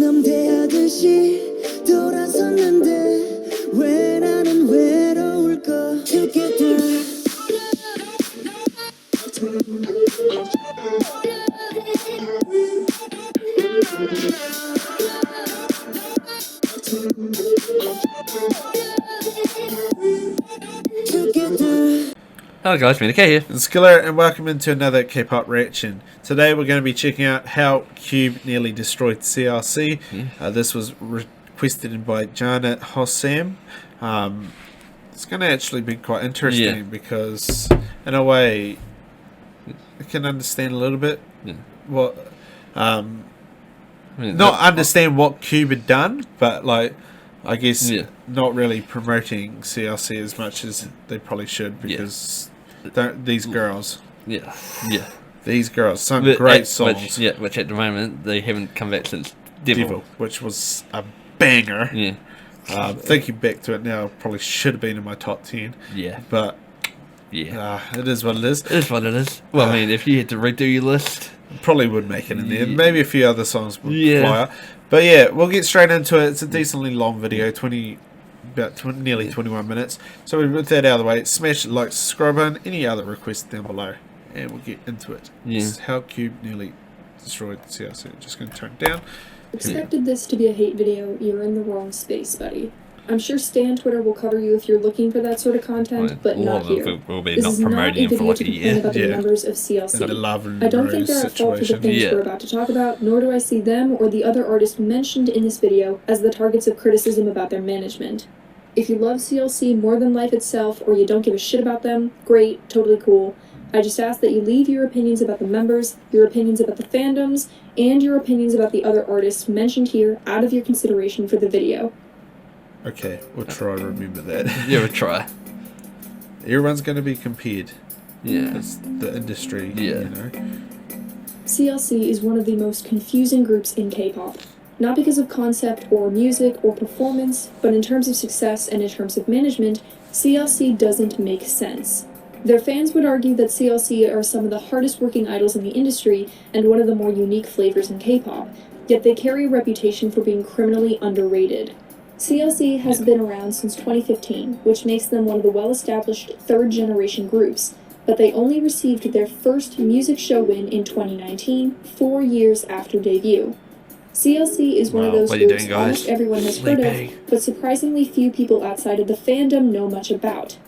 넘대하듯이 돌아섰는데 왜 나는 외로울까 Together Hello guys, K here. It's Killer and welcome into another K-pop reaction. Today we're going to be checking out how Cube nearly destroyed CLC. This was requested by Jana Hosam. It's going to actually be quite interesting because in a way I can understand a little bit what not understand what Cube had done, but like I guess not really promoting CLC as much as they probably should because these girls, these girls, some great songs, which at the moment they haven't come back since Devil, which was a banger. Thinking back to it now, probably should have been in my top 10. But it is what it is. It is what it is. Well, I mean, if you had to redo your list, probably would make it in there. Maybe a few other songs would fly up. But yeah, we'll get straight into it. It's a decently long video, nearly 21 minutes. So with that out of the way, smash like, subscribe button, any other requests down below, and we'll get into it. This is how Cube nearly destroyed CLC. I'm just going to turn it down. Expected this to be a hate video, you're in the wrong space, buddy. I'm sure Stan Twitter will cover you if you're looking for that sort of content, but not here. This is not a video to complain about the members of CLC. I don't think they're at fault for the things we're about to talk about, nor do I see them or the other artists mentioned in this video as the targets of criticism about their management. If you love CLC more than life itself, or you don't give a shit about them, great, totally cool. I just ask that you leave your opinions about the members, your opinions about the fandoms, and your opinions about the other artists mentioned here out of your consideration for the video. Okay, we'll try to remember that. We'll try. Everyone's going to be compared. It's the industry, you know. CLC is one of the most confusing groups in K-pop. Not because of concept or music or performance, but in terms of success and in terms of management, CLC doesn't make sense. Their fans would argue that CLC are some of the hardest working idols in the industry and one of the more unique flavors in K-pop, yet they carry a reputation for being criminally underrated. CLC has been around since 2015, which makes them one of the well-established third-generation groups, but they only received their first music show win in 2019, 4 years after debut. CLC is one of those groups almost everyone has heard of, but surprisingly few people outside of the fandom know much about.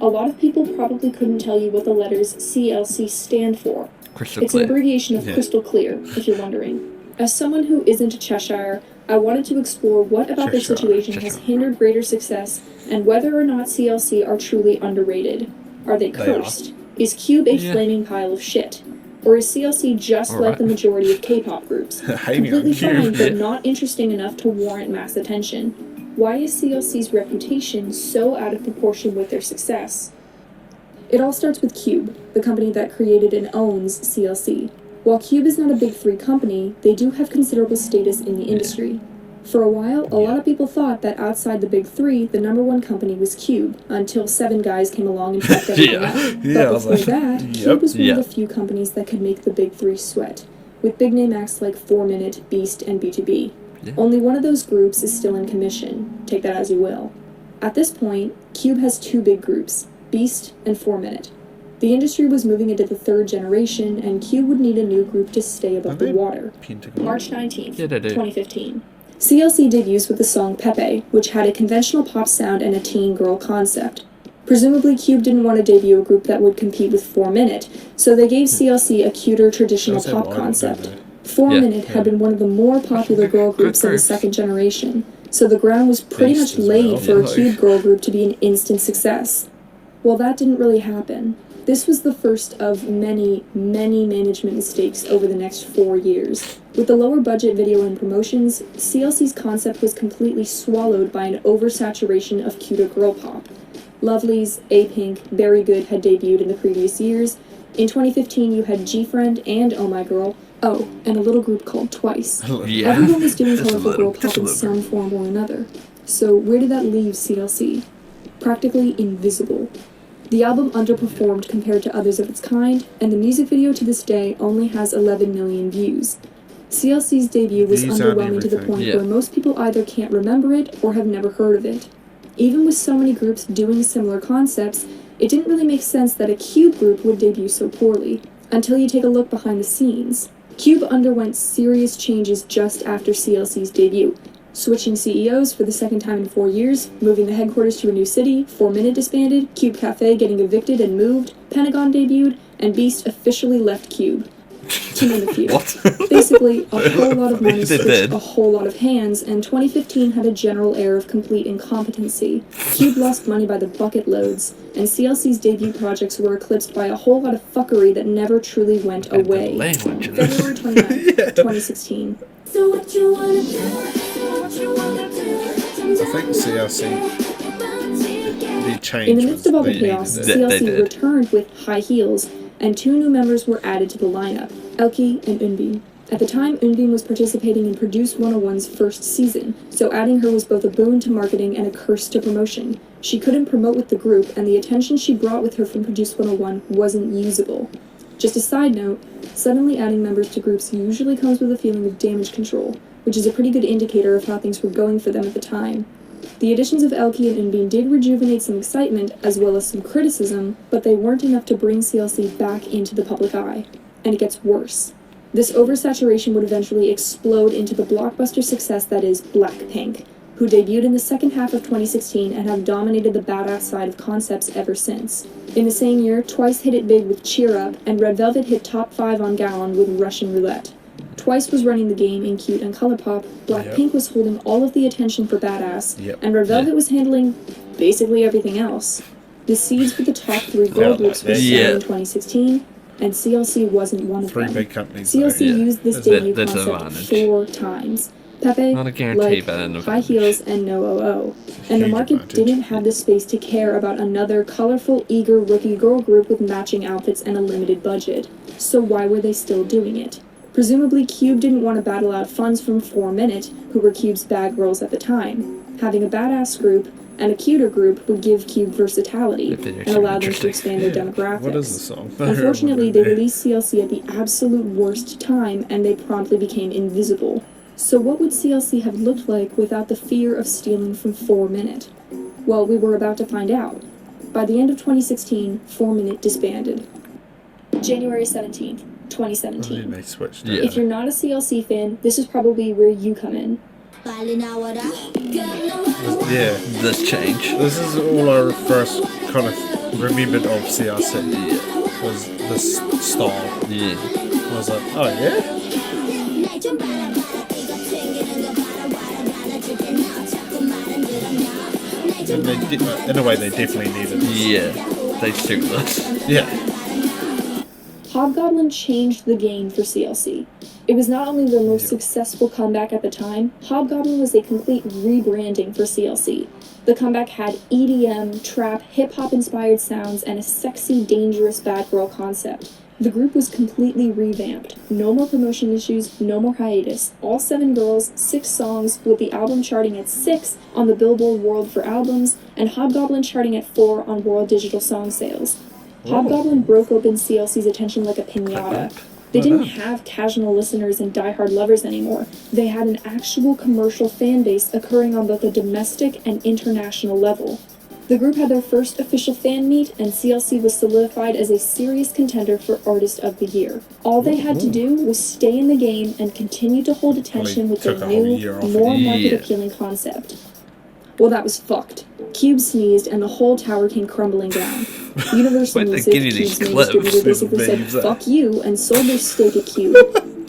A lot of people probably couldn't tell you what the letters CLC stand for. It's an abbreviation of Crystal Clear, if you're wondering. As someone who isn't a Cheshire, I wanted to explore what about their situation has hindered greater success and whether or not CLC are truly underrated. Are they cursed? Is Cube a flaming pile of shit? Or is CLC just like the majority of K-pop groups? Completely fine, but not interesting enough to warrant mass attention. Why is CLC's reputation so out of proportion with their success? It all starts with Cube, the company that created and owns CLC. While Cube is not a big three company, they do have considerable status in the industry. For a while, a lot of people thought that outside the big three, the #1 company was Cube, until 7 guys came along and fucked everything up. But before that, Cube was one of the few companies that could make the big three sweat, with big name acts like 4 Minute, Beast, and BTOB. Only one of those groups is still in commission, take that as you will. At this point, Cube has 2 big groups, Beast and 4 Minute. The industry was moving into the 3rd generation, and Cube would need a new group to stay above the water. March 19th, 2015. CLC debuts with the song Pepe, which had a conventional pop sound and a teen girl concept. Presumably, Cube didn't want to debut a group that would compete with 4 Minute, so they gave CLC a cuter traditional pop concept. 4 Minute had been one of the more popular girl groups of the 2nd generation, so the ground was pretty much laid for a Cube girl group to be an instant success. Well, that didn't really happen. This was the first of many, many management mistakes over the next 4 years. With the lower budget video and promotions, CLC's concept was completely swallowed by an oversaturation of cuter girl pop. Lovelyz, A-Pink, Very Good had debuted in the previous years. In 2015 you had G-Friend and Oh My Girl. Oh, and a little group called Twice. Everyone was doing colorful girl pop in some form or another. So where did that leave CLC? Practically invisible. The album underperformed compared to others of its kind, and the music video to this day only has 11 million views. CLC's debut was These aren't underwhelming to the everything. point Yeah. where most people either can't remember it or have never heard of it. Even with so many groups doing similar concepts, it didn't really make sense that a Cube group would debut so poorly, until you take a look behind the scenes. Cube underwent serious changes just after CLC's debut, switching CEOs for the second time in 4 years, moving the headquarters to a new city, 4 Minute disbanded, Cube Cafe getting evicted and moved, Pentagon debuted, and Beast officially left Cube. To name a few. What? Basically, a whole lot of money They switched did. a whole lot of hands, and 2015 had a general air of complete incompetency. Cube lost money by the bucket loads, and CLC's debut projects were eclipsed by a whole lot of fuckery that never truly went away. Language. February 29th, 2016. So what you wanna do? So what you wanna do? I think CLC, the change In the was midst of all the they chaos, needed it. They CLC did. returned with high heels, and 2 new members were added to the lineup, Elke and Unbeam. At the time, Unbeam was participating in Produce 101's first season, so adding her was both a boon to marketing and a curse to promotion. She couldn't promote with the group, and the attention she brought with her from Produce 101 wasn't usable. Just a side note, suddenly adding members to groups usually comes with a feeling of damage control, which is a pretty good indicator of how things were going for them at the time. The additions of Elke and Unbeam did rejuvenate some excitement, as well as some criticism, but they weren't enough to bring CLC back into the public eye. And it gets worse. This oversaturation would eventually explode into the blockbuster success that is Blackpink, who debuted in the second half of 2016 and have dominated the badass side of concepts ever since. In the same year, Twice hit it big with Cheer Up, and Red Velvet hit top 5 on Gallon with Russian Roulette. Twice was running the game in Cute and Colourpop, Blackpink was holding all of the attention for Badass, Yep. and Red Velvet was handling basically everything else. The seeds for the top 3 girl Felt groups like were that. sown Yeah. in 2016, and CLC wasn't one of 3 them. big companies. CLC though. Yeah. used this That's debut that's an concept advantage. 4 times. Pepe, Not a guarantee, like, but an High advantage. Heels, and No OO. And the Huge market advantage. didn't have the space to care about another colorful, eager rookie girl group with matching outfits and a limited budget. So why were they still doing it? Presumably, Cube didn't want to battle out funds from 4 Minute, who were Cube's bad girls at the time. Having a badass group and a cuter group would give Cube versatility If they're and allow them to interesting. expand their demographics. What is the song? Unfortunately, they released CLC at the absolute worst time, and they promptly became invisible. So what would CLC have looked like without the fear of stealing from 4 Minute? Well, we were about to find out. By the end of 2016, 4 Minute disbanded. January 17th, When 2017. they switched Yeah. it. If you're not a CLC fan, this is probably where you come in. Yeah. This change. This is all I first kind of remembered of CRC. Yeah. Was this style. Yeah. I was like, oh yeah? And they in a way, they definitely needed this. Yeah. They suit this. Yeah. Hobgoblin changed the game for CLC. It was not only the most successful comeback at the time, Hobgoblin was a complete rebranding for CLC. The comeback had EDM, trap, hip-hop inspired sounds, and a sexy, dangerous bad girl concept. The group was completely revamped. No more promotion issues, no more hiatus. All 7 girls, 6 songs, with the album charting at 6 on the Billboard World for Albums, and Hobgoblin charting at 4 on World Digital Song Sales. Hobgoblin broke open CLC's attention like a piñata. They didn't have casual listeners and diehard lovers anymore. They had an actual commercial fan base occurring on both a domestic and international level. The group had their first official fan meet, and CLC was solidified as a serious contender for Artist of the Year. All they had to do was stay in the game and continue to hold attention with their took a whole new, year off more it. market-appealing concept. Well, that was fucked. Cube sneezed, and the whole tower came crumbling down. Universal Why'd they Music, give you these Cube's main clips? distributor, basically said, Names up. fuck you, and sold their stake at Cube.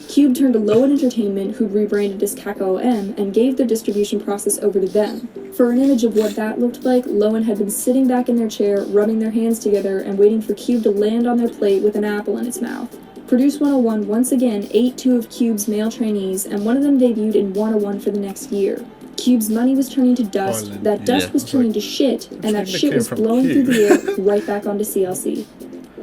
Cube turned to Lowen Entertainment, who rebranded as KAKOM, and gave the distribution process over to them. For an image of what that looked like, Lowen had been sitting back in their chair, rubbing their hands together, and waiting for Cube to land on their plate with an apple in its mouth. Produce 101 once again ate 2 of Cube's male trainees, and one of them debuted in 101 for the next year. Cube's money was turning to dust, Island. that dust Yeah. was turning to shit, and that think shit they came was from blowing through Cube. the air right back onto CLC.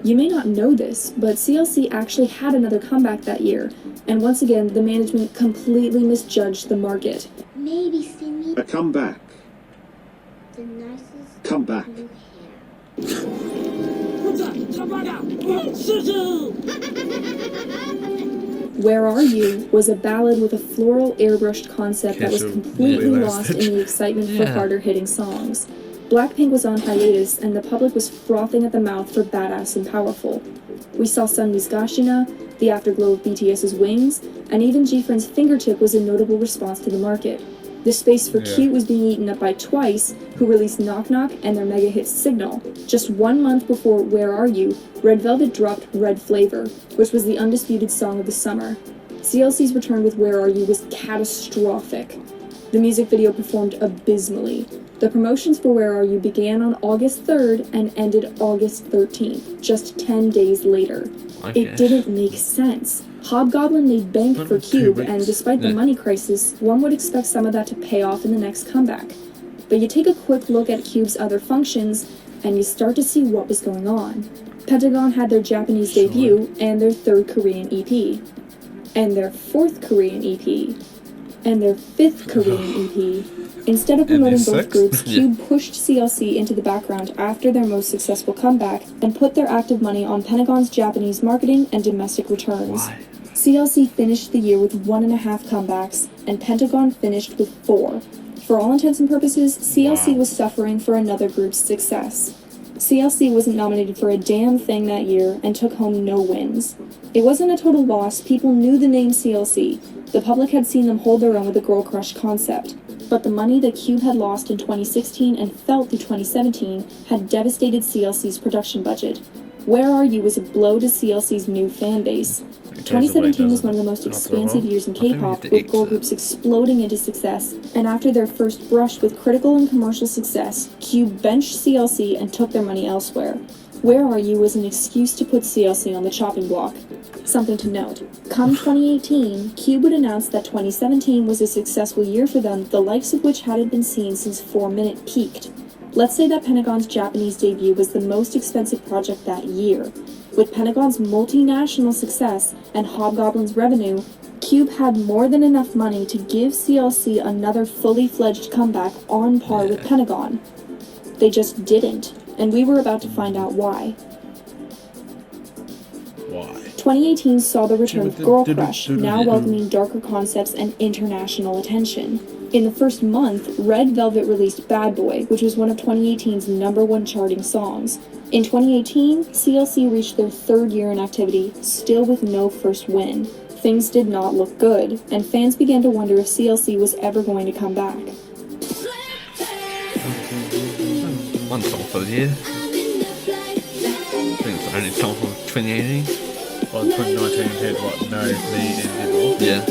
You may not know this, but CLC actually had another comeback that year, and once again, the management completely misjudged the market. Maybe see me A comeback. the nicest Comeback. blue hair. Where Are You was a ballad with a floral airbrushed concept that was Casual completely last lost ditch. in the excitement for Yeah. harder hitting songs. Blackpink was on hiatus and the public was frothing at the mouth for Badass and Powerful. We saw Sungmi's Gashina, the afterglow of BTS's Wings, and even G-Friend's Fingertip was a notable response to the market. The space for Yeah. Cute was being eaten up by Twice, who released Knock Knock and their mega hit Signal. Just 1 month before Where Are You, Red Velvet dropped Red Flavor, which was the undisputed song of the summer. CLC's return with Where Are You was catastrophic. The music video performed abysmally. The promotions for Where Are You began on August 3rd and ended August 13th, just 10 days later. Okay. It didn't make sense. Hobgoblin made bank for 2 Cube, and weeks. despite the Yeah. money crisis, one would expect some of that to pay off in the next comeback. But you take a quick look at Cube's other functions, and you start to see what was going on. Pentagon had their Japanese debut, and their 3rd Korean EP, and their 4th Korean EP, and their 5th Korean EP. Instead of And their promoting both 6th? groups, Yeah. Cube pushed CLC into the background after their most successful comeback and put their active money on Pentagon's Japanese marketing and domestic returns. Why? CLC finished the year with 1.5 comebacks, and Pentagon finished with 4. For all intents and purposes, CLC Wow. was suffering for another group's success. CLC wasn't nominated for a damn thing that year and took home no wins. It wasn't a total loss, people knew the name CLC. The public had seen them hold their own with the Girl Crush concept. But the money that Cube had lost in 2016 and felt through 2017 had devastated CLC's production budget. Where Are You was a blow to CLC's new fan base. 2017 was one of the most expansive years in think we K-pop, have to with eat girl that. groups exploding into success, and after their first brush with critical and commercial success, Cube benched CLC and took their money elsewhere. Where Are You was an excuse to put CLC on the chopping block. Something to note. Come 2018, Cube would announce that 2017 was a successful year for them, the likes of which hadn't been seen since 4 Minute peaked. Let's say that Pentagon's Japanese debut was the most expensive project that year. With Pentagon's multinational success and Hobgoblin's revenue, Cube had more than enough money to give CLC another fully fledged comeback on par with Pentagon. They just didn't, and we were about to find out why. Why? 2018 saw the return of Girl Crush, now welcoming darker concepts and international attention. In the first month, Red Velvet released Bad Boy, which was one of 2018's #1 charting songs. In 2018, CLC reached their 3rd year in activity, still with no first win. Things did not look good, and fans began to wonder if CLC was ever going to come back. One song for the year. I think it's the only song from 2018. Well, 2019 had what? No, Me and Devil. Yeah.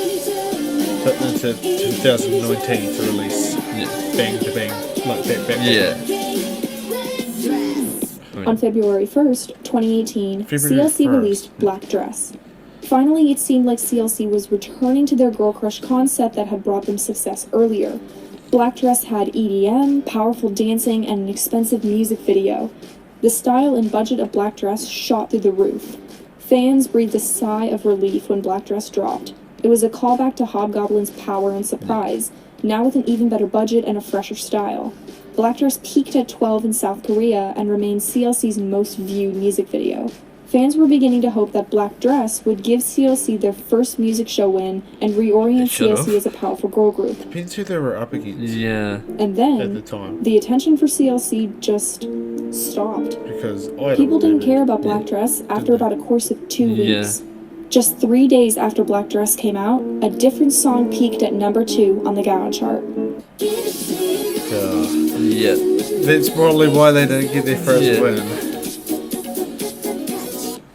But into 2019 to release Yeah. Bang to Bang, like that back. Yeah. On February 1st, 2018, February CLC 1st. released Black Dress. Finally, it seemed like CLC was returning to their Girl Crush concept that had brought them success earlier. Black Dress had EDM, powerful dancing, and an expensive music video. The style and budget of Black Dress shot through the roof. Fans breathed a sigh of relief when Black Dress dropped. It was a callback to Hobgoblin's power and surprise, now with an even better budget and a fresher style. Black Dress peaked at 12 in South Korea and remained CLC's most viewed music video. Fans were beginning to hope that Black Dress would give CLC their first music show win and reorient It should've. CLC as a powerful girl group. Depends who they were up against Yeah. And at the then, time. the attention for CLC just stopped. Because Idol People didn't did it. care about Black Dress after about a course of 2 Yeah. weeks. Just 3 days after Black Dress came out, a different song peaked at #2 on the Gaon chart. Yeah. That's probably why they didn't get their first Yeah. win.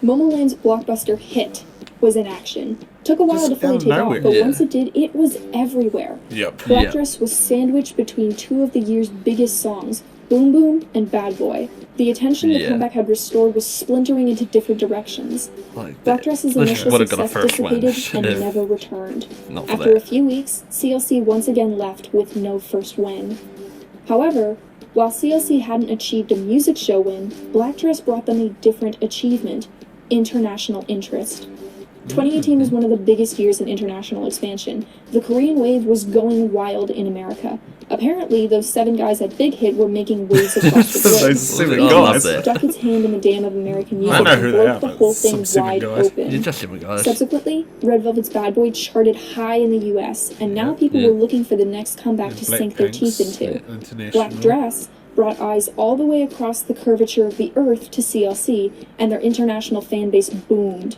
Momoland's blockbuster hit was in action. Took a while Just to fully out of take nowhere. off, but Yeah. once it did, it was everywhere. Yep. Black Yeah. Dress was sandwiched between 2 of the year's biggest songs, Boom Boom and Bad Boy. The attention the Yeah. comeback had restored was splintering into different directions. Like Black that. Dress's Wish initial would've got a success first win. dissipated and Should've. never returned. Not for After a that. few weeks, CLC once again left with no first win. However, while CLC hadn't achieved a music show win, Black Dress brought them a different achievement: international interest. 2018 was one of the biggest years in international expansion. The Korean wave was going wild in America. Apparently, those 7 guys at Big Hit were making waves across the globe. Those 7 I love guys. that. Stuck its hand in the dam of American music I know and who they broke are, the but whole some thing 7 wide guys. open. You're just simple guys. Subsequently, Red Velvet's Bad Boy charted high in the US, and now people were looking for the next comeback to sink their teeth into. Black Dress brought eyes all the way across the curvature of the earth to CLC, and their international fan base boomed.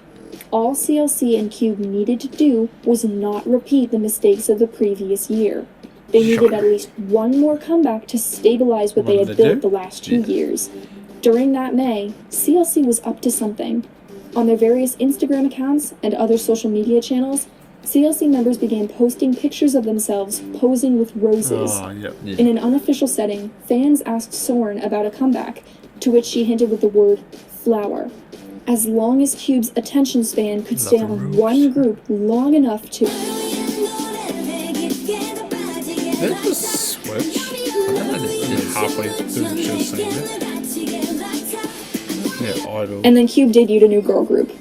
All CLC and Cube needed to do was not repeat the mistakes of the previous year. They needed at least one more comeback to stabilize what they had built the last 2 years. During that May, CLC was up to something. On their various Instagram accounts and other social media channels, CLC members began posting pictures of themselves posing with roses. Oh, yep. In an unofficial setting, fans asked Soren about a comeback, to which she hinted with the word flower. As long as Cube's attention span could stay on one group long enough to... Did it just switch? Halfway through the show saying it. Yeah, Idol. And then Cube debuted a new girl group.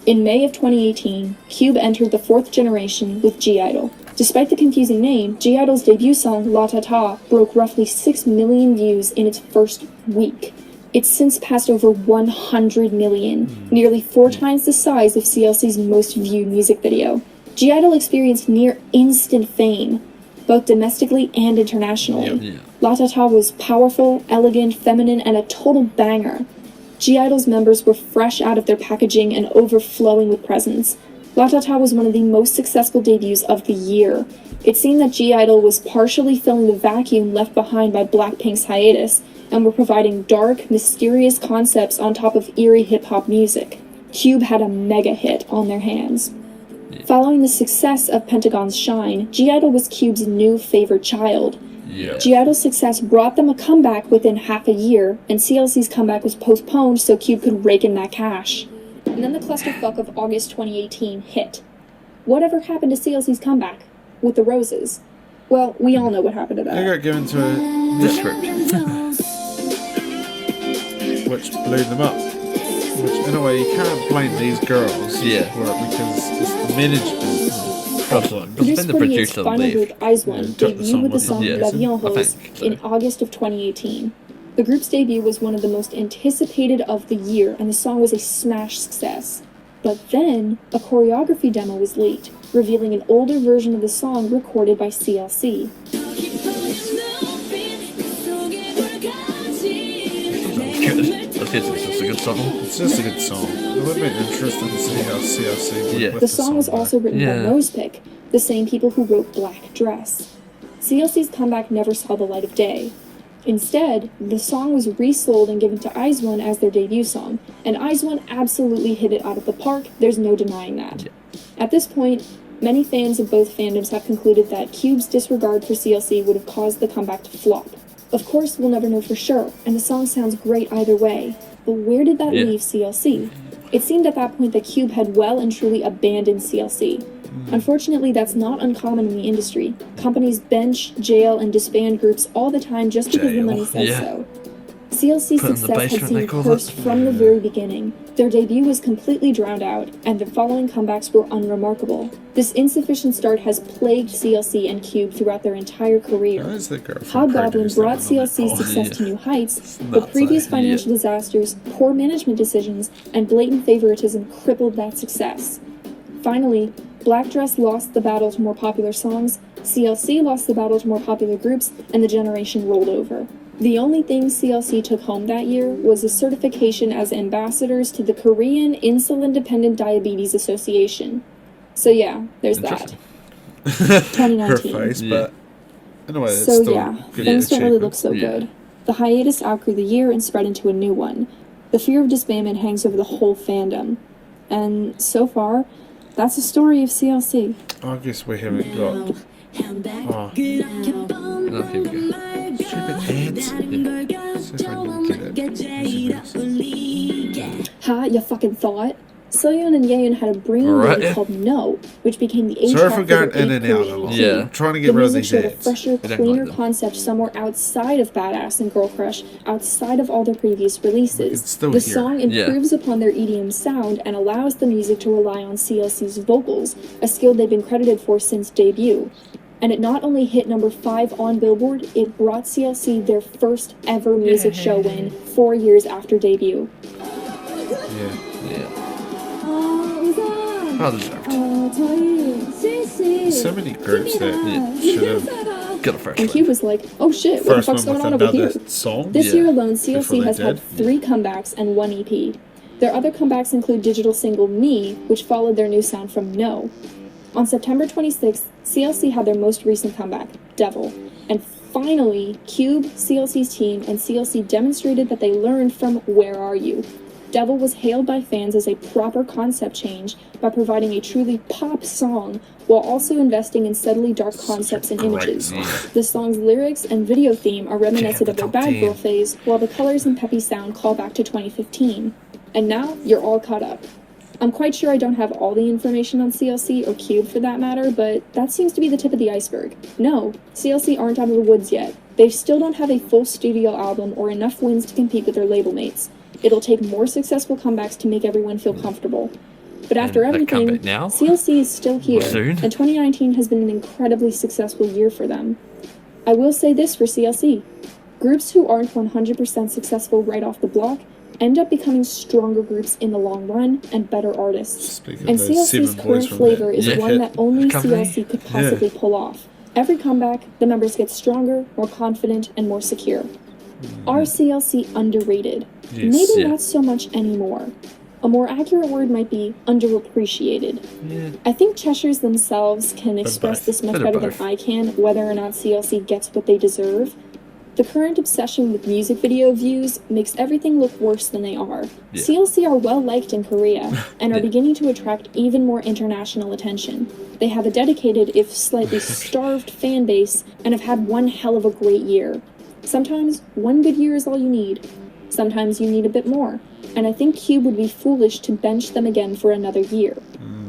In May of 2018, Cube entered the 4th generation with G-Idol. Despite the confusing name, G-Idol's debut song, La Ta Ta, broke roughly 6 million views in its first week. It's since passed over 100 million, nearly 4 times the size of CLC's most viewed music video. G-Idol experienced near instant fame, both domestically and internationally. La Ta Ta was powerful, elegant, feminine, and a total banger. G-Idol's members were fresh out of their packaging and overflowing with presence. La Ta Ta was one of the most successful debuts of the year. It seemed that G-Idol was partially filling the vacuum left behind by Blackpink's hiatus, and were providing dark, mysterious concepts on top of eerie hip-hop music. Cube had a mega hit on their hands. Following the success of Pentagon's Shine, G-Idol was Cube's new favorite child. G-Idol's success brought them a comeback within half a year, and CLC's comeback was postponed so Cube could rake in that cash. And then the clusterfuck of August 2018 hit. Whatever happened to CLC's comeback? With the roses? Well, we all know what happened to They that. got given to a District. which blew them up. Which, in a way, you can't blame these girls for it because it's the management problem. It's Produced been the Pretty Hits' producer final leave. group, Aizwan, took the debuted song with the with song him. La I Vieilleuse think so. in August of 2018. The group's debut was one of the most anticipated of the year, and the song was a smash success. But then, a choreography demo was leaked, revealing an older version of the song recorded by CLC. Good. It's just a good song. It's just a good song. It would be interesting to see how CLC would Yeah. with The song was back. also written by Yeah. Nosepick, the same people who wrote Black Dress. CLC's comeback never saw the light of day. Instead, the song was resold and given to Aizwan as their debut song, and Aizwan absolutely hit it out of the park, there's no denying that. At this point, many fans of both fandoms have concluded that Cube's disregard for CLC would have caused the comeback to flop. Of course, we'll never know for sure, and the song sounds great either way, but where did that leave CLC? It seemed at that point that Cube had well and truly abandoned CLC. Unfortunately, that's not uncommon in the industry. Companies bench, jail, and disband groups all the time just because the money says so. CLC's Put in the success had basement, they seemed call cursed it. from the very beginning. Their debut was completely drowned out, and the following comebacks were unremarkable. This insufficient start has plagued CLC and Cube throughout their entire career. Where's the girl from Hobgoblin Produce brought that one on CLC's that? success yeah. to new heights, It's but nuts, previous eh? financial Yeah. disasters, poor management decisions, and blatant favoritism crippled that success. Finally, Black Dress lost the battle to more popular songs, CLC lost the battle to more popular groups, and the generation rolled over. The only thing CLC took home that year was a certification as ambassadors to the Korean Insulin-Dependent Diabetes Association. So yeah, there's that. Her 2019. face, Yeah. but anyway, it's So still yeah, good things don't really look achievement. so Yeah. good. The hiatus outgrew the year and spread into a new one. The fear of disbandment hangs over the whole fandom. And so far, that's the story of CLC. I guess we haven't got. Oh, Oh, here we go. stupid hands. See if I can get it. Ha, you fucking thought? Soyeon and Yeon had a brand new Right. movie called No, which became the A Sorry track for for going their in eighth and out a Korean lot. hit. Yeah. I'm trying to The get rid of music these showed a ads. fresher, don't cleaner like them. concept somewhere outside of Badass and Girl Crush, outside of all their previous releases. still The hear song it. Yeah. improves upon their EDM sound and allows the music to rely on CLC's vocals, a skill they've been credited for since debut. And it not only hit number 5 on Billboard, it brought CLC their first ever music show win 4 years after debut. Yeah. Yeah. 우선 Well deserved. 저희 실시 So many groups that should have Got a fresh And one. Cube was like, oh shit, what the first fuck's one going with on over another here? song. This Yeah. year alone, Before CLC they has had did. 3 comebacks and 1 EP. Their other comebacks include digital single Me, which followed their new sound from No. On September 26th, CLC had their most recent comeback, Devil. And finally, Cube, CLC's team, and CLC demonstrated that they learned from Where Are You? Devil was hailed by fans as a proper concept change by providing a truly pop song while also investing in subtly dark concepts and great images. song. The song's lyrics and video theme are reminiscent of their top Bad 10. Girl phase, while the colors and peppy sound call back to 2015. And now, you're all caught up. I'm quite sure I don't have all the information on CLC or Cube for that matter, but that seems to be the tip of the iceberg. No, CLC aren't out of the woods yet. They still don't have a full studio album or enough wins to compete with their label mates. It'll take more successful comebacks to make everyone feel comfortable. But after And a everything, comeback now? CLC is still here, Soon? and 2019 has been an incredibly successful year for them. I will say this for CLC. Groups who aren't 100% successful right off the block end up becoming stronger groups in the long run and better artists. Speaking And of those CLC's 7 boys current from flavor that is Yeah. one hit. that only Company? CLC could possibly pull off. Every comeback, the members get stronger, more confident, and more secure. Are CLC underrated? Yes. Maybe Yeah. not so much anymore. A more accurate word might be underappreciated. Yeah. I think Cheshires themselves can express both. this much Bit of better than both. I can, whether or not CLC gets what they deserve. The current obsession with music video views makes everything look worse than they are. Yeah. CLC are well liked in Korea and are Yeah. beginning to attract even more international attention. They have a dedicated, if slightly starved, fan base and have had one hell of a great year. Sometimes one good year is all you need. Sometimes you need a bit more. And I think Cube would be foolish to bench them again for another year.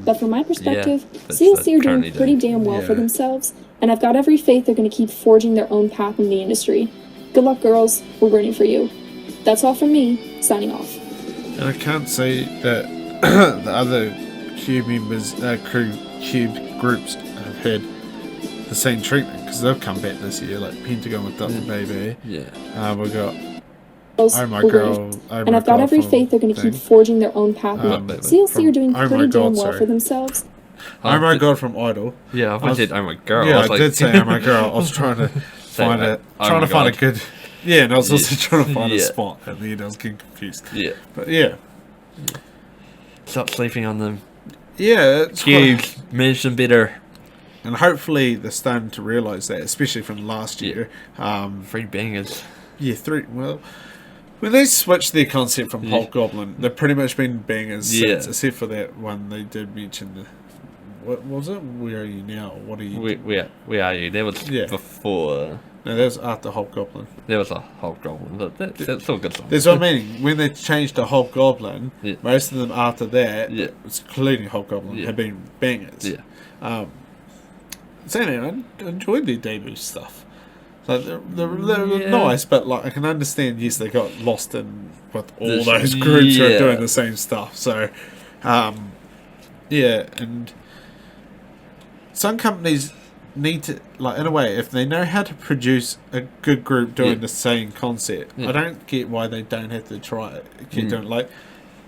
But from my perspective, that's CLC are doing currently pretty doing. damn well for Yeah. themselves, and I've got every faith they're going to keep forging their own path in the industry. Good luck, girls. We're rooting for you. That's all from me. Signing off. And I can't say that the other Cube members, Cube groups have had the same treatment because they've come back this year, like Pentagon with Dr. Baby. Yeah. We got Girls, Oh My we're Girl. rooting. Oh And My I've got Girl every from faith they're going to keep thing. forging their own path. in Baby. CLC are doing From Oh pretty My God, damn well sorry. for themselves. Oh My God from Idol. Yeah, I I thought was- you said, oh my girl. Yeah, was I like- did say Oh My Girl. I was trying to find that. Oh trying My to find a God. good. Yeah, and I was also trying to find a Yeah. spot at the end. I was getting confused. Yeah. But yeah. Stop sleeping on them. Yeah, it's Cube, quite- manage them better. and hopefully they're starting to realise that, especially from last Yeah. year. 3 bangers. Yeah, 3. Well, when they switched their concept from Yeah. Hobgoblin, they've pretty much been bangers Yeah. since, except for that one they did mention. What was it? Where are you now? What are you? Where are you? There was Yeah. before. No, that was after Hobgoblin. There was a Hobgoblin, but that's still a good song. That's what I mean. When they changed to Hobgoblin, Yeah. most of them after that, Yeah. including Hobgoblin, Yeah. have been bangers. Yeah. Saying that, I enjoyed their debut stuff. Like they're Yeah. nice, but like I can understand. Yes, they got lost in with all This- those groups who are yeah. doing the same stuff. So, yeah, and some companies need to, like, in a way, if they know how to produce a good group doing Yeah. the same concept, Yeah. I don't get why they don't have to try it. Keep doing, like,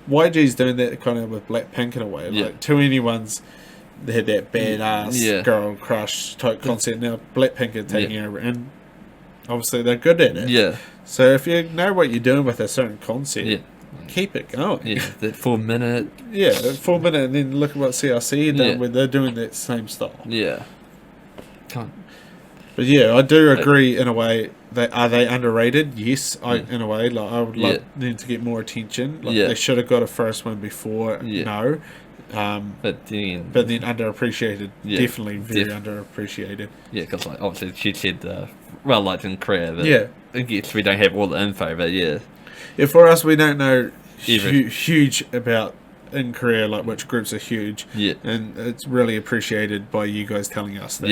YG's doing that kind of with Blackpink in a way. Yeah. Like, Too Anyone's, they had that badass Yeah. girl crush type concept. Now Blackpink are taking over, and obviously they're good at it. Yeah. So if you know what you're doing with a certain concept, Yeah. keep it going. Yeah. That 4 minute. Yeah, 4 minutes, and then look at what CRC done Yeah. where they're doing that same style. Yeah. Can't. But yeah, I do agree in a way. Are they underrated? Yes, Yeah. in a way. Like I would Yeah. like them to get more attention. Like Yeah. they should have got a first one before. Yeah. No, But then. but then underappreciated. Yeah. Definitely very Def- underappreciated. Yeah, because like obviously she said well liked in Korea. But Yeah. I guess we don't have all the info, but yeah. Yeah, for us, we don't know Even- huge about in Korea, like which groups are huge. Yeah. And it's really appreciated by you guys telling us that.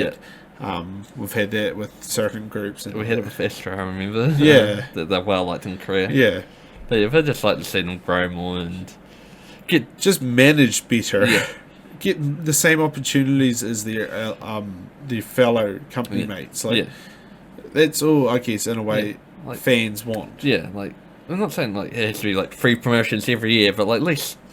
Yeah. We've had that with certain groups. And We had it with Astra, I remember. Yeah. That they're well liked in Korea. Yeah. But yeah, I'd just like to see them grow more and get. Just managed better. Yeah. Get the same opportunities as their fellow company Yeah. mates. Like, Yeah. that's all, I guess, in a way, Yeah, like- fans want. Yeah, like, I'm not saying like it has to be like 3 promotions every year, but like at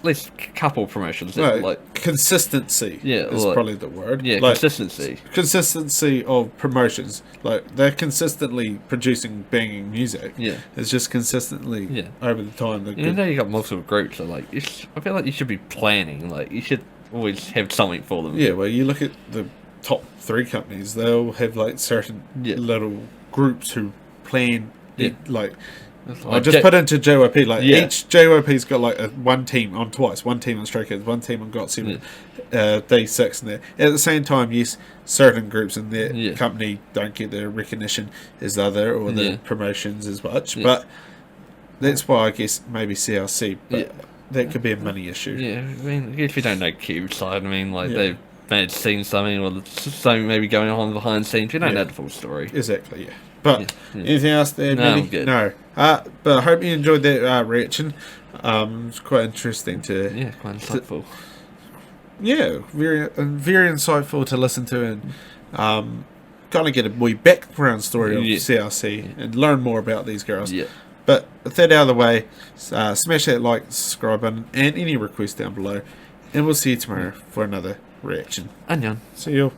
least couple promotions. No, Like, consistency Yeah, is like- probably the word. yeah, Like, consistency. consistency of promotions. Like, they're consistently producing banging music. Yeah. It's just consistently Yeah. over the time. Even though you got multiple groups, so like, I feel like you should be planning. Like, you should always have something for them. Yeah, well, you look at the top 3 companies, they'll have like certain Yeah. little groups who plan, Yeah. like, It's I like just put into JYP, like, Yeah. each JYP's got like one team on Twice, one team on Stray Kids, one team on GOT7, Day 6 and there. At the same time, yes, certain groups in their Yeah. company don't get the recognition as the other, or the Yeah. promotions as much, Yeah. but that's why I guess maybe CLC, but Yeah. that could be a money issue. Yeah, I mean, if you don't know Cube side, I mean, like, Yeah. they've may have seen something, or there's something maybe going on behind the scenes. You don't Yeah. know the full story. Exactly, yeah. But Yeah. anything else there, No, Manny? I'm good. No. But I hope you enjoyed that reaction. It's quite interesting to, Yeah, quite insightful. yeah, very insightful to listen to, and kind of get a wee background story of Yeah. CLC and learn more about these girls. Yeah. But with that out of the way, smash that like, subscribe button, and any requests down below, and we'll see you tomorrow for another reaction. Annyeong. See you.